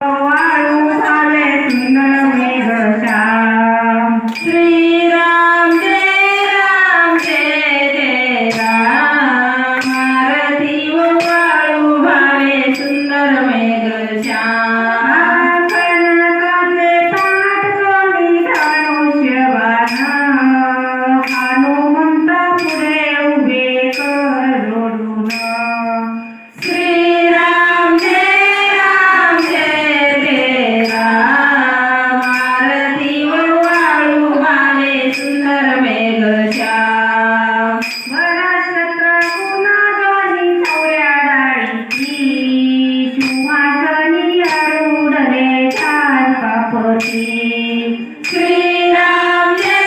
वाळू झाले सुंदर मेघश्याम. श्रीराम जय जय राम. आरती व वाळू भावे सुंदर मेघश्याम. कनकाचे ताटकणी धनुष्यबाण. हनुमंत पुढे उभे कर जोडून. श्रीराम जय जय राम. आरती व वाळू भावे सुंदर मेघश्याम. वरछत्र कुणाजनी चौऱ्या डाळीची. सुवासनी अरुढले छान कापती. श्रीराम जय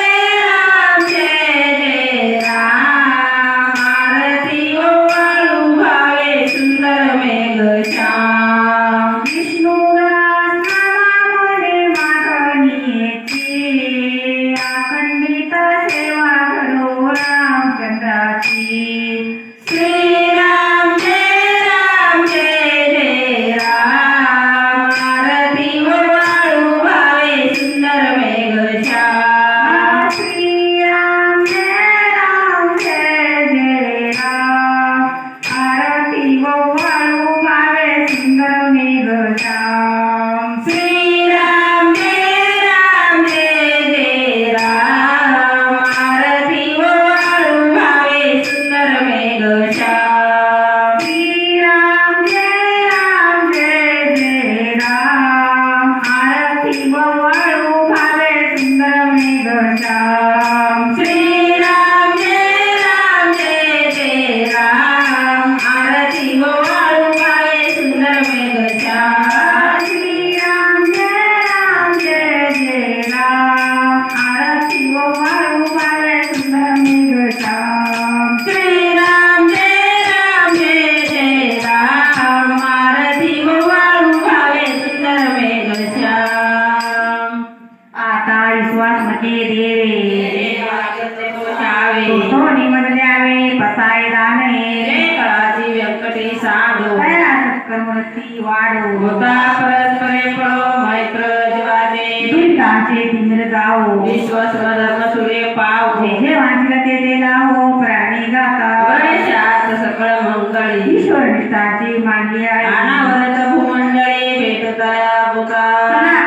जय राम. आरती व वाळू भावे सुंदर मेघश्याम. विष्णुदास नामामध्ये मागणी येते. अखंडित सेवा करो रामचंद्राची. श्रीराम जय राम. आरती व वाळू भावे सुंदर मेघश्याम. श्रीराम जय राम. आरती व वाळू भावे सुंदर मेघश्याम. श्रीराम जय राम. आरती व वाळू भावे सुंदर मेघश्याम. श्रीराम जय राम. आरती व वाळू भावे सुंदर मेघश्याम. श्रीराम जय राम. आरती व वाळू भावे सुंदर मेघश्याम. श्रीराम जय राम. आरती व वाळू भावे सुंदर मेघश्याम. श्रीराम जय राम. आरती व वाळू भावे सुंदर मेघश्याम. आता विश्वास मध्ये देवे. सोनी मध्ये द्यावे पसाय दाने. कळाची व्यंकटी साधो. सत्कर्मूर्ती वाढो. होता परस्परे पळो मैत्र जीवाचे. दुरिताचे तिमिर जाओ. विश्वास धर्म सूर्य पाव. जे वांचल ते लावो प्राणी गाता. वर्षात सकळ मंगळी. ईश्वर निष्ठाची मानली आहे. अनावरत भूमंडळी भेटतया बुका.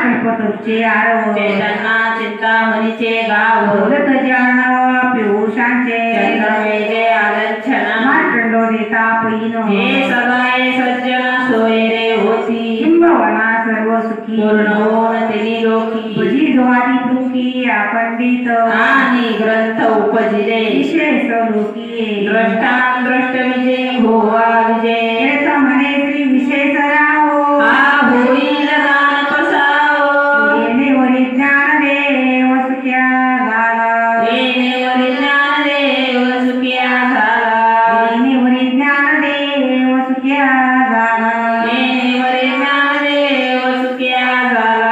कल्पतरुचे आरव. चैतन्ना चिंतामणीचे गाव. बोलत जाणव पियुषांचे. चंद्रवेजे आलंछना. मार्कंडो देता पैन. हे सगळे सज्जन सोय रे होती. हिंबवना सर्व सुखी. पूर्ण होऊन तेली लोकी. भजी ज्वारी तुकी अखंडित. आणि ग्रंथ उपजिले. विशेष लोकी. द्रष्टान दृष्ट विजय भोवा विजय. याचा म्हणे श्री विशेष राहो. हा होईल दान पसावो. येणे वरी ज्ञान देव सुख्या झाला. येणे वरी ज्ञान देव सुख्या झाला. येणे वरी ज्ञान देव सुख्या झाला. येणे वरी ज्ञान देव सुख्या झाला.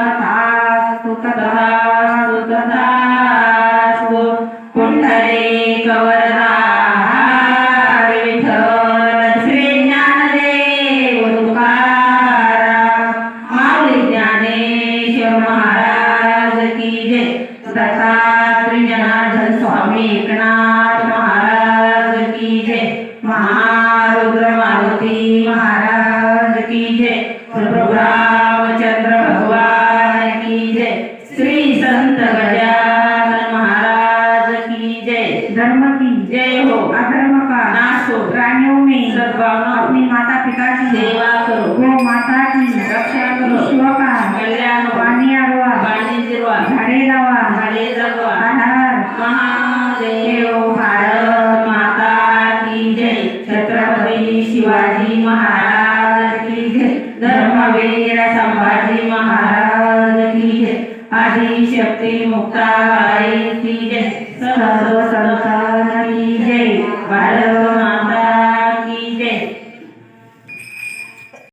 तथास्तु तथास्तु तथास्तु. पुंडलिक वरदा विठ्ठल श्री ज्ञानदेव तुकाराम. माऊली ज्ञानेश्वर महाराज की जय. दत्तात्रय जनार्दन स्वामी एकनाथ महाराज की जय. महारुद्र मारुती महाराज की जय. प्रभु रामचंद्र भगवान की जय. श्री संत गजानन महाराज की जय. धर्म की जय हो. अधर्म का नाश हो. प्राणियों में सद्भावना. अपनी माता पिता की सेवा करो. गो माता की रक्षा करो. विश्व का कल्याण. पाणी आडवा. पाणी जिरवा. झाडे लावा. झाडे जगवा. आधार महादेव. भारत माता की जय. छत्रपती शिवाजी महाराज की जय. धर्मवीर संभाजी महाराज की जय. आदिशक्ती मुक्ताबाई की जय. सर्व संतान की जय. भारत